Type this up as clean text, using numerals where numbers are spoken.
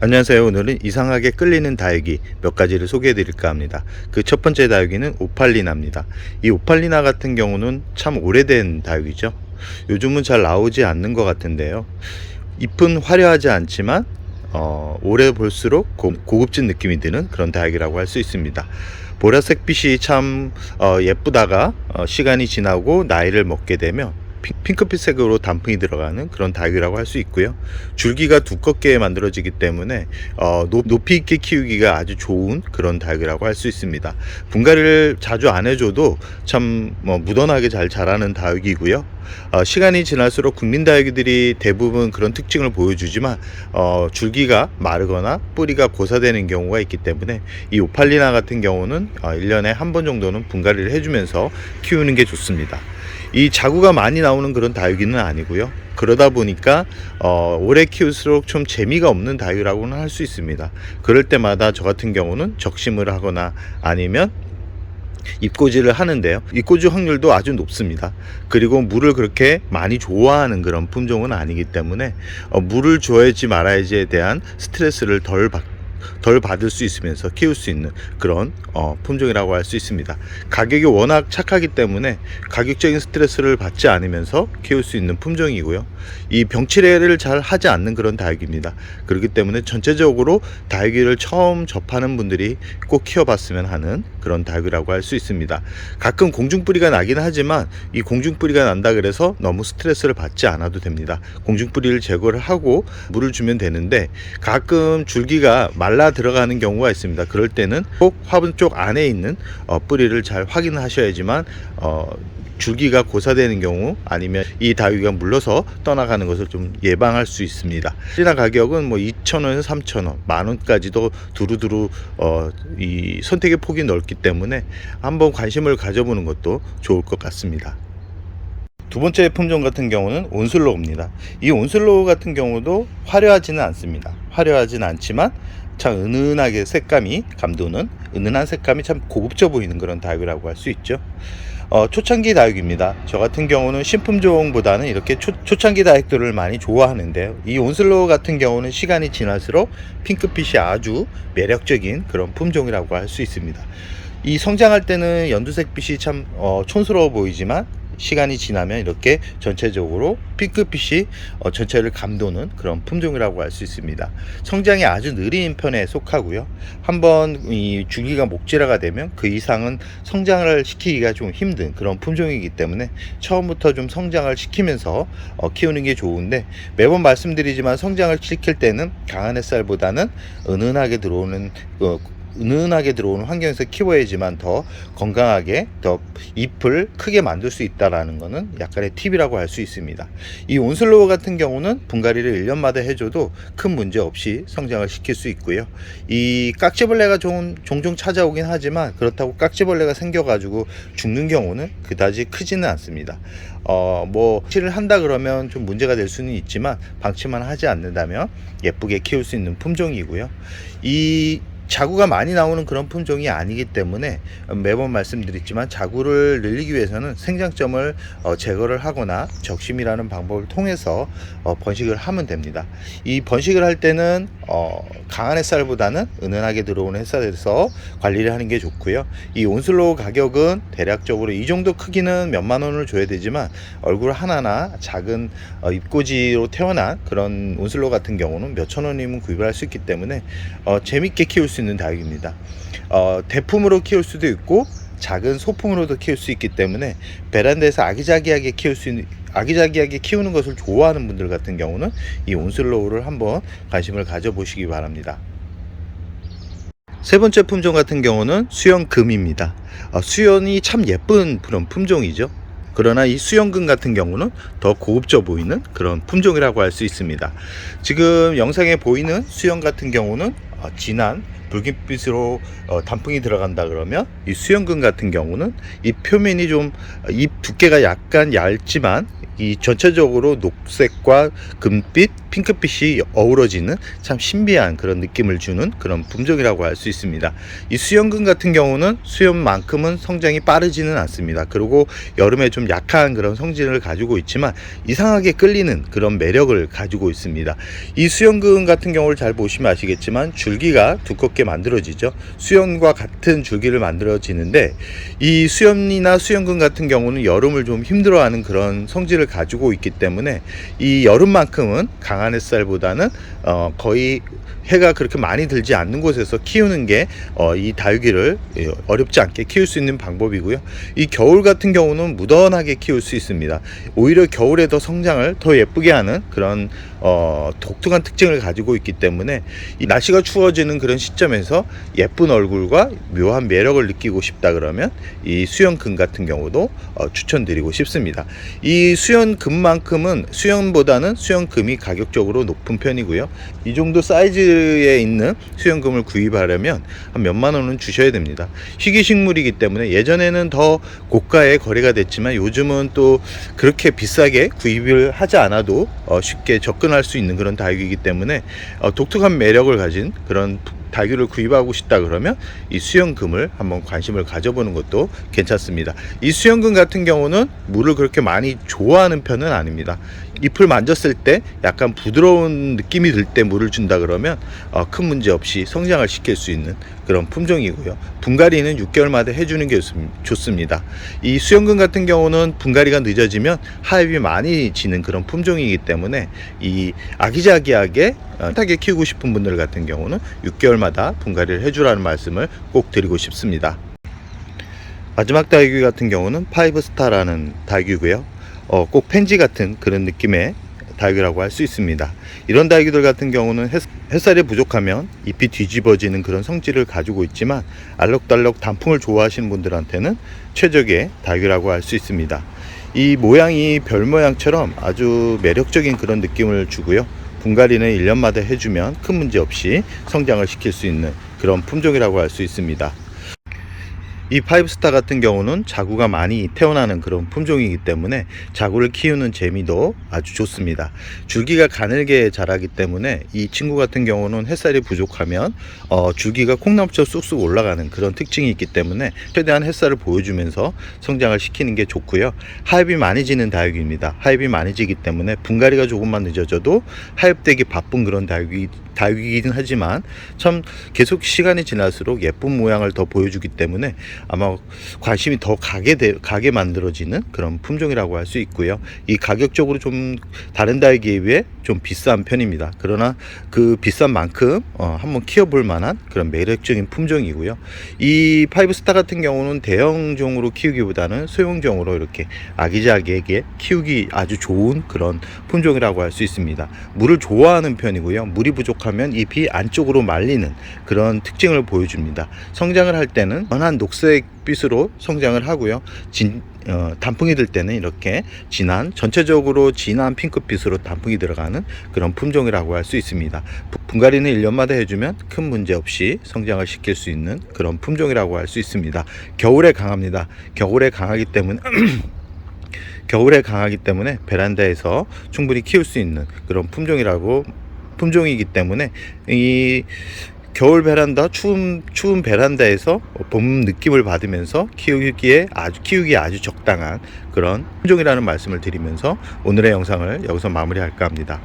안녕하세요. 오늘은 이상하게 끌리는 다육이 몇 가지를 소개해 드릴까 합니다. 그 첫 번째 다육이는 오팔리나입니다. 이 오팔리나 같은 경우는 참 오래된 다육이죠. 요즘은 잘 나오지 않는 것 같은데요. 잎은 화려하지 않지만 오래 볼수록 고급진 느낌이 드는 그런 다육이라고 할 수 있습니다. 보라색 빛이 참 예쁘다가 시간이 지나고 나이를 먹게 되면 핑크빛색으로 단풍이 들어가는 그런 다육이라고 할 수 있고요. 줄기가 두껍게 만들어지기 때문에 높이 있게 키우기가 아주 좋은 그런 다육이라고 할 수 있습니다. 분갈이를 자주 안 해줘도 참 무던하게 잘 자라는 다육이고요. 시간이 지날수록 국민 다육이들이 대부분 그런 특징을 보여주지만 줄기가 마르거나 뿌리가 고사되는 경우가 있기 때문에 이 오팔리나 같은 경우는 1년에 한 번 정도는 분갈이를 해주면서 키우는 게 좋습니다. 이 자구가 많이 나오는 그런 다육이는 아니고요. 그러다 보니까 오래 키울수록 좀 재미가 없는 다육이라고는 할 수 있습니다. 그럴 때마다 저 같은 경우는 적심을 하거나 아니면 잎꽂이를 하는데요. 잎꽂이 확률도 아주 높습니다. 그리고 물을 그렇게 많이 좋아하는 그런 품종은 아니기 때문에 물을 줘야지 말아야지에 대한 스트레스를 덜 받을 수 있으면서 키울 수 있는 그런 품종이라고 할 수 있습니다. 가격이 워낙 착하기 때문에 가격적인 스트레스를 받지 않으면서 키울 수 있는 품종이고요. 이 병치레를 잘 하지 않는 그런 다육입니다. 그렇기 때문에 전체적으로 다육이를 처음 접하는 분들이 꼭 키워봤으면 하는 그런 다육이라고 할 수 있습니다. 가끔 공중뿌리가 나긴 하지만 이 공중뿌리가 난다 그래서 너무 스트레스를 받지 않아도 됩니다. 공중뿌리를 제거를 하고 물을 주면 되는데 가끔 줄기가 말라 들어가는 경우가 있습니다. 그럴 때는 꼭 화분 쪽 안에 있는 뿌리를 잘 확인하셔야지만 줄기가 고사되는 경우 아니면 이 다육이가 물러서 떠나가는 것을 좀 예방할 수 있습니다. 시나 가격은 2,000원, 3,000원, 만원까지도 두루두루 이 선택의 폭이 넓기 때문에 한번 관심을 가져보는 것도 좋을 것 같습니다. 두 번째 품종 같은 경우는 온슬로우입니다. 이 온슬로우 같은 경우도 화려하지는 않습니다. 화려하지는 않지만 참 은은하게 색감이 감도는 은은한 색감이 참 고급져 보이는 그런 다육이라고 할 수 있죠. 초창기 다육입니다. 저 같은 경우는 신품종보다는 이렇게 초창기 다육들을 많이 좋아하는데요. 이 온슬로우 같은 경우는 시간이 지날수록 핑크빛이 아주 매력적인 그런 품종이라고 할 수 있습니다. 이 성장할 때는 연두색 빛이 참 촌스러워 보이지만 시간이 지나면 이렇게 전체적으로 핑크빛이 전체를 감도는 그런 품종이라고 할 수 있습니다. 성장이 아주 느린 편에 속하고요. 한번 이 줄기가 목질화가 되면 그 이상은 성장을 시키기가 좀 힘든 그런 품종이기 때문에 처음부터 좀 성장을 시키면서 키우는 게 좋은데, 매번 말씀드리지만 성장을 시킬 때는 강한 햇살보다는 은은하게 들어오는 환경에서 키워야지만 더 건강하게 더 잎을 크게 만들 수 있다라는 것은 약간의 팁이라고 할 수 있습니다. 이 온슬로우 같은 경우는 분갈이를 1년마다 해줘도 큰 문제 없이 성장을 시킬 수 있고요. 이 깍지벌레가 종종 찾아오긴 하지만 그렇다고 깍지벌레가 생겨가지고 죽는 경우는 그다지 크지는 않습니다. 방치를 한다 그러면 좀 문제가 될 수는 있지만 방치만 하지 않는다면 예쁘게 키울 수 있는 품종이고요. 이 자구가 많이 나오는 그런 품종이 아니기 때문에 매번 말씀드렸지만 자구를 늘리기 위해서는 생장점을 제거를 하거나 적심이라는 방법을 통해서 번식을 하면 됩니다. 이 번식을 할 때는 강한 햇살보다는 은은하게 들어오는 햇살에서 관리를 하는 게 좋고요. 이 온슬로우 가격은 대략적으로 이 정도 크기는 몇만 원을 줘야 되지만 얼굴 하나나 작은 잎꽂이로 태어난 그런 온슬로우 같은 경우는 몇천 원이면 구입을 할 수 있기 때문에 재밌게 키울 수 있는 다육입니다. 대품으로 키울 수도 있고 작은 소품으로도 키울 수 있기 때문에 베란다에서 아기자기하게 키우는 것을 좋아하는 분들 같은 경우는 이 온슬로우를 한번 관심을 가져보시기 바랍니다. 세 번째 품종 같은 경우는 수연금입니다. 수연이 참 예쁜 그런 품종이죠. 그러나 이 수연금 같은 경우는 더 고급져 보이는 그런 품종이라고 할 수 있습니다. 지금 영상에 보이는 수연 같은 경우는 진한 붉은빛으로 단풍이 들어간다 그러면, 이 수연금 같은 경우는 이 표면이 잎 두께가 약간 얇지만 이 전체적으로 녹색과 금빛, 핑크빛이 어우러지는 참 신비한 그런 느낌을 주는 그런 품종이라고 할 수 있습니다. 이 수연금 같은 경우는 수연만큼은 성장이 빠르지는 않습니다. 그리고 여름에 좀 약한 그런 성질을 가지고 있지만 이상하게 끌리는 그런 매력을 가지고 있습니다. 이 수연금 같은 경우를 잘 보시면 아시겠지만 줄기가 두껍게 만들어지죠. 수연과 같은 줄기를 만들어지는데 이 수연이나 수연금 같은 경우는 여름을 좀 힘들어하는 그런 성질을 가지고 있기 때문에 이 여름만큼은 강한 햇살보다는 거의 해가 그렇게 많이 들지 않는 곳에서 키우는 게 이 다육이를 어렵지 않게 키울 수 있는 방법이고요. 이 겨울 같은 경우는 무던하게 키울 수 있습니다. 오히려 겨울에 더 성장을 더 예쁘게 하는 그런 독특한 특징을 가지고 있기 때문에 이 날씨가 추워지는 그런 시점에서 예쁜 얼굴과 묘한 매력을 느끼고 싶다 그러면 이 수연금 같은 경우도 추천드리고 싶습니다. 이 수연금만큼은 수연보다는 수연금이 가격적으로 높은 편이고요. 이 정도 사이즈에 있는 수연금을 구입하려면 한 몇만 원은 주셔야 됩니다. 희귀식물이기 때문에 예전에는 더 고가에 거래가 됐지만 요즘은 또 그렇게 비싸게 구입을 하지 않아도 쉽게 접근할 수 있는 그런 다육이기 때문에 독특한 매력을 가진 그런 다육이를 구입하고 싶다 그러면 이 수연금을 한번 관심을 가져보는 것도 괜찮습니다. 이 수연금 같은 경우는 물을 그렇게 많이 좋아하는 편은 아닙니다. 잎을 만졌을 때 약간 부드러운 느낌이 들 때 물을 준다 그러면 큰 문제 없이 성장을 시킬 수 있는 그런 품종이고요. 분갈이는 6개월마다 해주는 게 좋습니다. 이 수연금 같은 경우는 분갈이가 늦어지면 하엽이 많이 지는 그런 품종이기 때문에 이 아기자기하게 타게 키우고 싶은 분들 같은 경우는 6개월마다 분갈이를 해주라는 말씀을 꼭 드리고 싶습니다. 마지막 다육이 같은 경우는 파이브스타라는 다육이고요. 꼭 펜지 같은 그런 느낌의 다육이라고 할 수 있습니다. 이런 다육이들 같은 경우는 햇살이 부족하면 잎이 뒤집어지는 그런 성질을 가지고 있지만 알록달록 단풍을 좋아하시는 분들한테는 최적의 다육이라고 할 수 있습니다. 이 모양이 별 모양처럼 아주 매력적인 그런 느낌을 주고요. 분갈이는 1년마다 해주면 큰 문제 없이 성장을 시킬 수 있는 그런 품종이라고 할 수 있습니다. 이 파이브스타 같은 경우는 자구가 많이 태어나는 그런 품종이기 때문에 자구를 키우는 재미도 아주 좋습니다. 줄기가 가늘게 자라기 때문에 이 친구 같은 경우는 햇살이 부족하면 줄기가 콩나물처럼 쑥쑥 올라가는 그런 특징이 있기 때문에 최대한 햇살을 보여주면서 성장을 시키는 게 좋고요. 하엽이 많이 지는 다육입니다. 하엽이 많이 지기 때문에 분갈이가 조금만 늦어져도 하엽되기 바쁜 그런 다육이긴 하지만 참 계속 시간이 지날수록 예쁜 모양을 더 보여주기 때문에 아마 관심이 더 가게 만들어지는 그런 품종이라고 할 수 있고요. 이 가격적으로 좀 다른 다육이에 비해 좀 비싼 편입니다. 그러나 그 비싼 만큼 한번 키워볼 만한 그런 매력적인 품종이고요. 이 파이브스타 같은 경우는 대형종으로 키우기보다는 소형종으로 이렇게 아기자기하게 키우기 아주 좋은 그런 품종이라고 할 수 있습니다. 물을 좋아하는 편이고요. 물이 부족하면 잎이 안쪽으로 말리는 그런 특징을 보여줍니다. 성장을 할 때는 연한 녹색빛으로 성장을 하고요. 단풍이 들 때는 이렇게 전체적으로 진한 핑크빛으로 단풍이 들어가는 그런 품종이라고 할 수 있습니다. 분갈이는 1년마다 해주면 큰 문제 없이 성장을 시킬 수 있는 그런 품종이라고 할 수 있습니다. 겨울에 강합니다. 겨울에 강하기 때문에 베란다에서 충분히 키울 수 있는 그런 품종이기 때문에 이 겨울 베란다, 추운 베란다에서 봄 느낌을 받으면서 키우기에 아주 적당한 그런 품종이라는 말씀을 드리면서 오늘의 영상을 여기서 마무리할까 합니다.